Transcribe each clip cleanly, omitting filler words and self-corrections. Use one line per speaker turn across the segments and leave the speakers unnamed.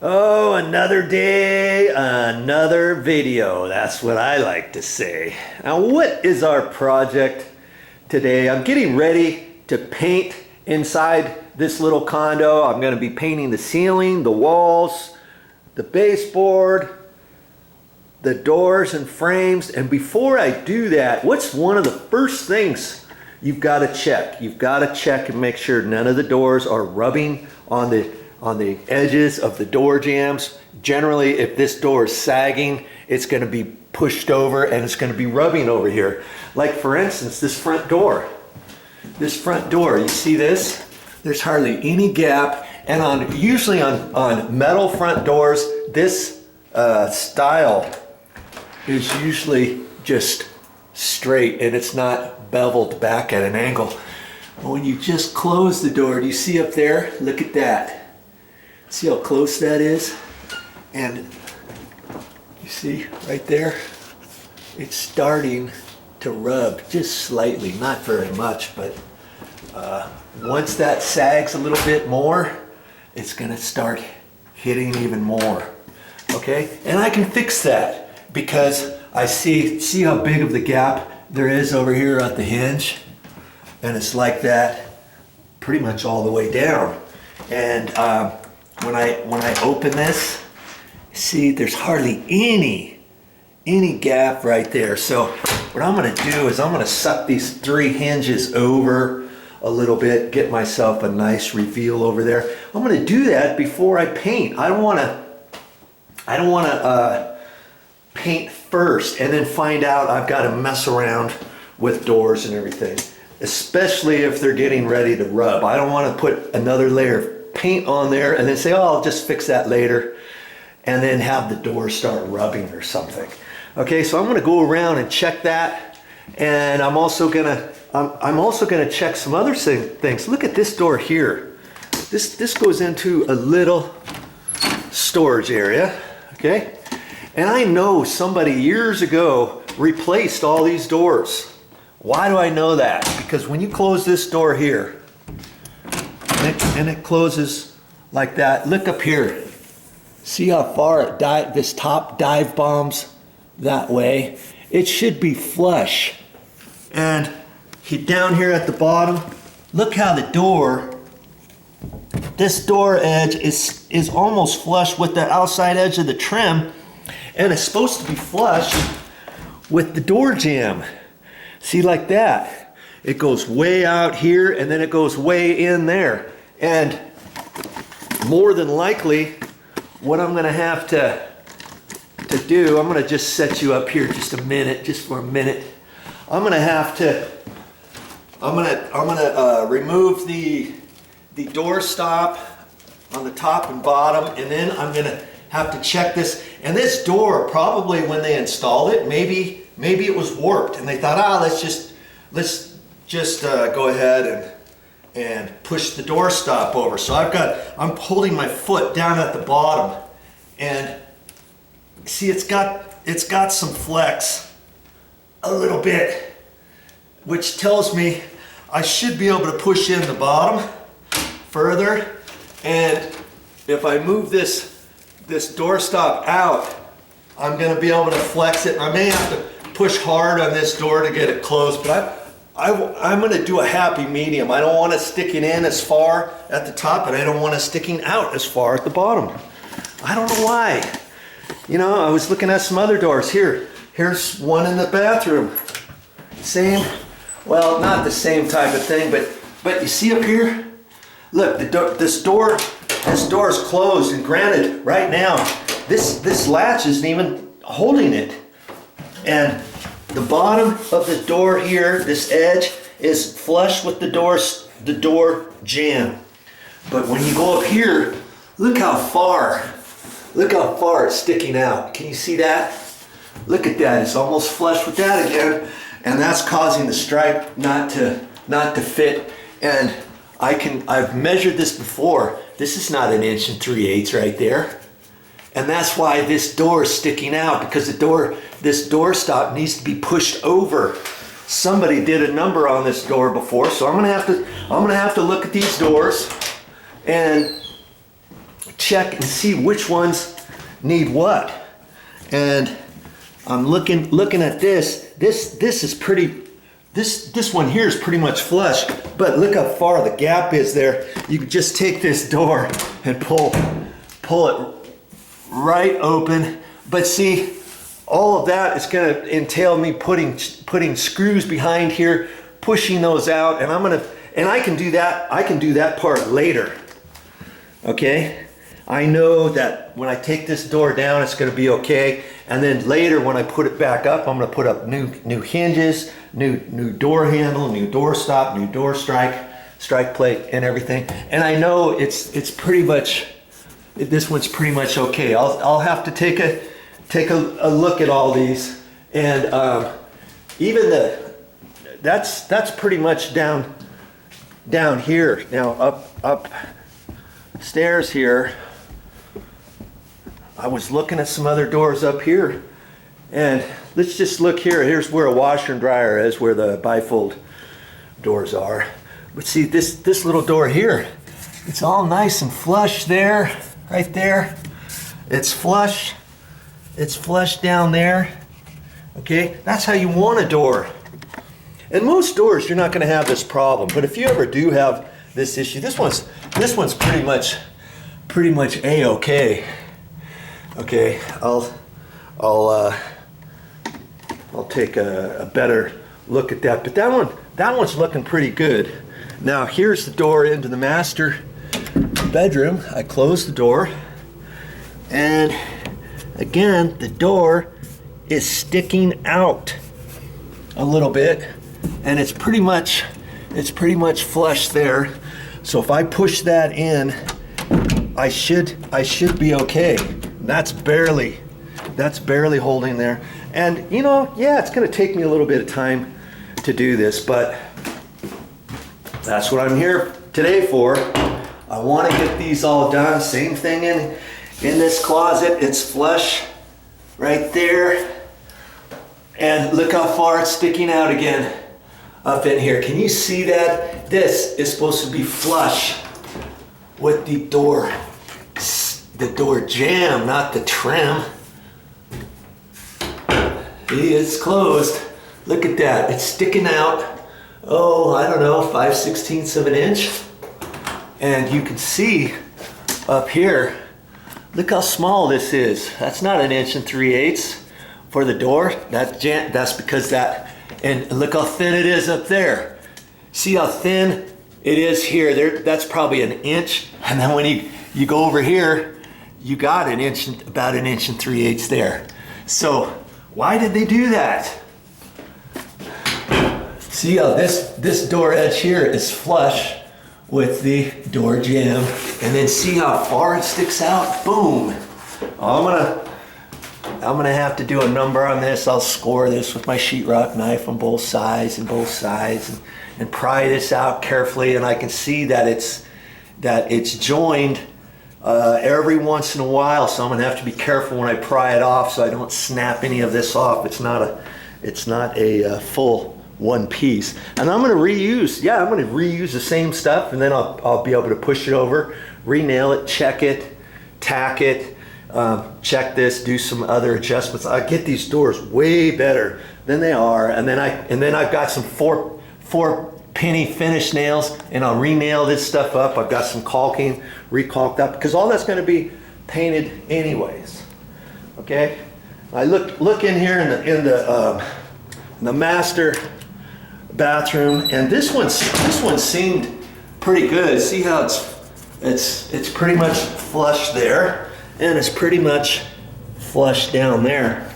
Oh, another day, another video. That's what I like to say. Now, what is our project today? I'm getting ready to paint inside this little condo. I'm going to be painting the ceiling, the walls, the baseboard, the doors and frames. And before I do that, what's one of the first things you've got to check? You've got to check and make sure none of the doors are rubbing on the edges of the door jambs. Generally, if this door is sagging, it's going to be pushed over and it's going to be rubbing over here. Like for instance, this front door. This front door, you see this? There's hardly any gap. And usually on metal front doors, this style is usually just straight and it's not beveled back at an angle. When you just close the door, do you see up there? Look at that. See how close that is? And you see right there? It's starting to rub just slightly, not very much, but once that sags a little bit more, it's gonna start hitting even more, okay? And I can fix that because I see how big of the gap there is over here at the hinge, and it's like that pretty much all the way down. And when I open this, see there's hardly any gap right there. So what I'm gonna do is I'm gonna suck these three hinges over a little bit, get myself a nice reveal over there. I'm gonna do that before I paint. I don't wanna paint first and then find out I've got to mess around with doors and everything, especially if they're getting ready to rub. I don't want to put another layer of paint on there and then say, oh, I'll just fix that later, and then have the door start rubbing or something. Okay, so I'm going to go around and check that, and I'm also gonna check some other things. Look at this door here. This goes into a little storage area. Okay, and I know somebody years ago replaced all these doors. Why do I know that? Because when you close this door here, and it closes like that, look up here. See how far this top dive bombs that way? It should be flush. And down here at the bottom, look how the door, this door edge is almost flush with the outside edge of the trim, and it's supposed to be flush with the door jamb. See, like that. It goes way out here and then it goes way in there. And more than likely, what I'm gonna have to do, I'm gonna just set you up here just for a minute. I'm gonna remove the door stop on the top and bottom, and then I'm gonna have to check this. And this door, probably when they installed it, maybe it was warped, and they thought, let's just go ahead and push the door stop over. So I'm holding my foot down at the bottom, and see it's got some flex a little bit, which tells me I should be able to push in the bottom further. And if I move this door stop out, I'm going to be able to flex it. I may have to push hard on this door to get it closed, but I'm going to do a happy medium. I don't want it sticking in as far at the top, and I don't want it sticking out as far at the bottom. I don't know why. You know, I was looking at some other doors. Here's one in the bathroom. Same, well, not the same type of thing, but you see up here? Look, this door is closed, and granted, right now, this latch isn't even holding it. And the bottom of the door here, this edge, is flush with the door jamb. But when you go up here, look how far it's sticking out. Can you see that? Look at that, it's almost flush with that again. And that's causing the stripe not to fit. And I've measured this before. This is not 1 3/8 right there. And that's why this door is sticking out, because this door stop needs to be pushed over. Somebody did a number on this door before, so I'm gonna have to look at these doors and check and see which ones need what. And I'm looking at this. This is pretty. This one here is pretty much flush, but look how far the gap is there. You can just take this door and pull it right open. But see, all of that is going to entail me putting screws behind here, pushing those out, and I can do that. I can do that part later. Okay, I know that when I take this door down, it's going to be okay. And then later, when I put it back up, I'm going to put up new hinges, new door handle, new door stop, new door strike plate, and everything. And I know it's pretty much, this one's pretty much okay. I'll have to take a look at all these, and even that's pretty much down here. Now up stairs here, I was looking at some other doors up here, and let's just look here. Here's where a washer and dryer is, where the bifold doors are. But see, this little door here, it's all nice and flush there, right there. It's flush. It's flush down there. Okay, that's how you want a door. And most doors, you're not going to have this problem. But if you ever do have this issue, this one's pretty much a-okay. Okay, I'll take a better look at that. But that one's looking pretty good. Now here's the door into the master bedroom. I close the door, and again, the door is sticking out a little bit, and it's pretty much flush there. So if I push that in, I should be okay. That's barely holding there. And you know, yeah, it's gonna take me a little bit of time to do this, but that's what I'm here today for. I want to get these all done. Same thing in this closet. It's flush right there. And look how far it's sticking out again up in here. Can you see that? This is supposed to be flush with the door jamb, not the trim. It's closed. Look at that. It's sticking out, oh, I don't know, 5/16 of an inch. And you can see up here, look how small this is. That's not 1 3/8 inches for the door. That's because that, and look how thin it is up there. See how thin it is here? There, that's probably 1 inch. And then when you go over here, you got about 1 3/8 inches there. So why did they do that? See how this door edge here is flush with the door jamb, and then see how far it sticks out. Boom! I'm gonna have to do a number on this. I'll score this with my sheetrock knife on both sides, and pry this out carefully, and I can see that it's joined every once in a while. So I'm gonna have to be careful when I pry it off, so I don't snap any of this off. It's not a full one piece. And I'm gonna reuse the same stuff, and then I'll be able to push it over, re-nail it, check it, tack it, check this, do some other adjustments. I get these doors way better than they are, and then I've got some four penny finish nails, and I'll re-nail this stuff up. I've got some caulking, re-caulked up, because all that's gonna be painted anyways. Okay, I look in here in the master bathroom, and this one seemed pretty good. See how it's pretty much flush there, and it's pretty much flush down there.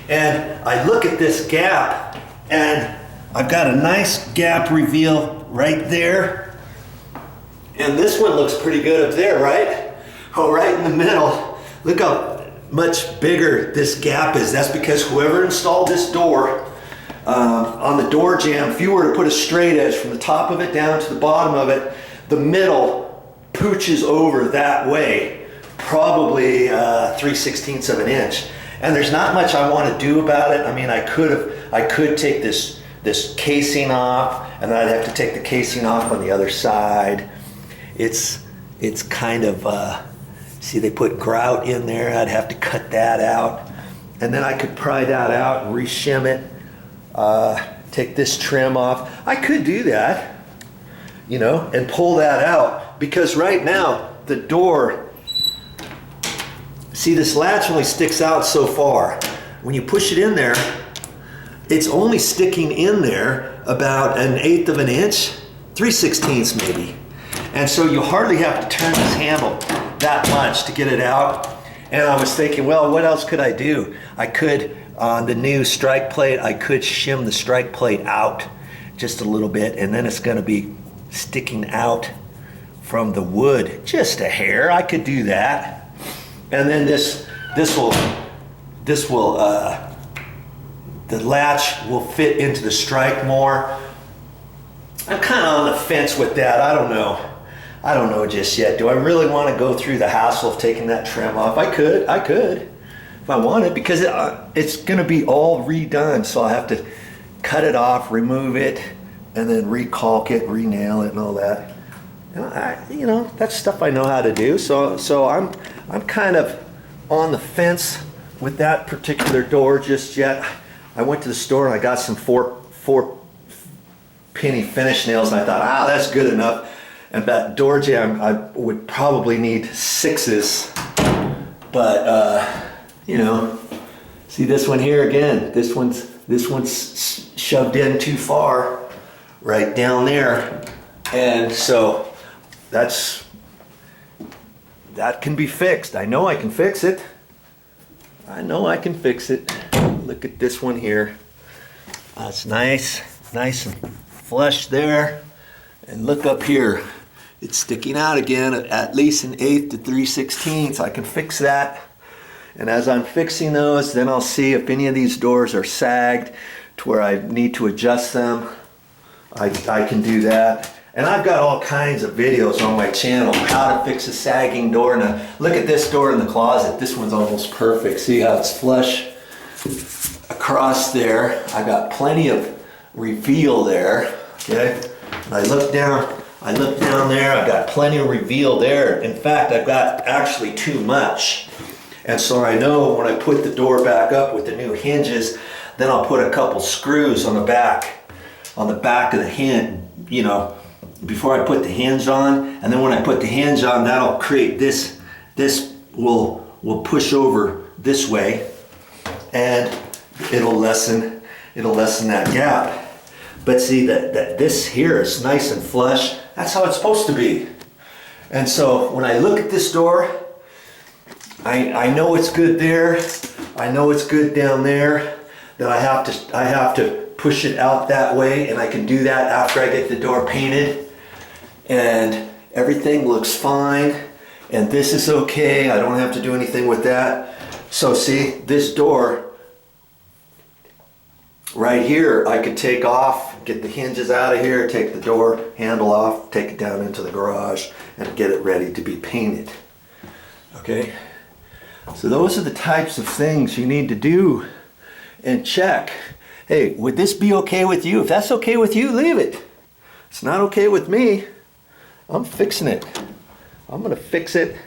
And I look at this gap, and I've got a nice gap reveal right there, and this one looks pretty good up there, right? Oh, right in the middle. Look how much bigger this gap is. That's because whoever installed this door on the door jamb, if you were to put a straight edge from the top of it down to the bottom of it, the middle pooches over that way, probably 3/16 of an inch. And there's not much I want to do about it. I mean, I could take this casing off, and then I'd have to take the casing off on the other side. It's kind of See, they put grout in there. I'd have to cut that out. And then I could pry that out and re-shim it. Take this trim off. I could do that, you know, and pull that out, because right now the door, see, this latch only sticks out so far. When you push it in there, it's only sticking in there about 1/8 of an inch, 3/16 maybe. And so you hardly have to turn this handle that much to get it out. And I was thinking, well, what else could I do? I could, on the new strike plate, I could shim the strike plate out just a little bit, and then it's gonna be sticking out from the wood just a hair. I could do that. And then this will the latch will fit into the strike more. I'm kind of on the fence with that. I don't know just yet. Do I really want to go through the hassle of taking that trim off? I could if I wanted, because it's going to be all redone. So I have to cut it off, remove it, and then recalk it, re-nail it, and all that. And you know, that's stuff I know how to do. So I'm kind of on the fence with that particular door just yet. I went to the store and I got some four penny finish nails, and I thought, that's good enough. And that door jamb, I would probably need 6s, but you know, see this one here again. This one's shoved in too far, right down there, and so that can be fixed. I know I can fix it. I know I can fix it. Look at this one here. It's nice and flush there. And look up here. It's sticking out again at least 1/8 to 3/16. I can fix that. And as I'm fixing those, then I'll see if any of these doors are sagged to where I need to adjust them. I can do that. And I've got all kinds of videos on my channel, how to fix a sagging door. Now, look at this door in the closet. This one's almost perfect. See how it's flush across there. I got plenty of reveal there, okay? I look down there, I've got plenty of reveal there. In fact, I've got actually too much. And so I know when I put the door back up with the new hinges, then I'll put a couple screws on the back of the hinge, you know, before I put the hinge on. And then when I put the hinge on, that'll create this will push over this way, and it'll lessen that gap. But see that this here is nice and flush. That's how it's supposed to be. And so when I look at this door, I know it's good there. I know it's good down there. That I have to push it out that way, and I can do that after I get the door painted. And everything looks fine. And this is okay. I don't have to do anything with that. So see, this door right here, I could take off, get the hinges out of here, take the door handle off, take it down into the garage, and get it ready to be painted. Okay? So those are the types of things you need to do and check. Hey, would this be okay with you? If that's okay with you, leave it. It's not okay with me. I'm fixing it. I'm gonna fix it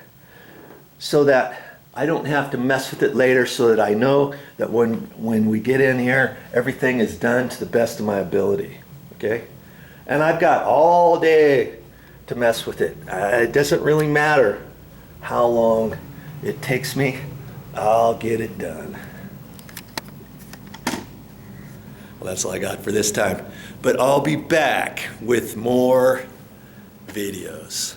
so that I don't have to mess with it later, so that I know that when we get in here, everything is done to the best of my ability, okay? And I've got all day to mess with it. It doesn't really matter how long it takes me. I'll get it done. Well, that's all I got for this time. But I'll be back with more videos.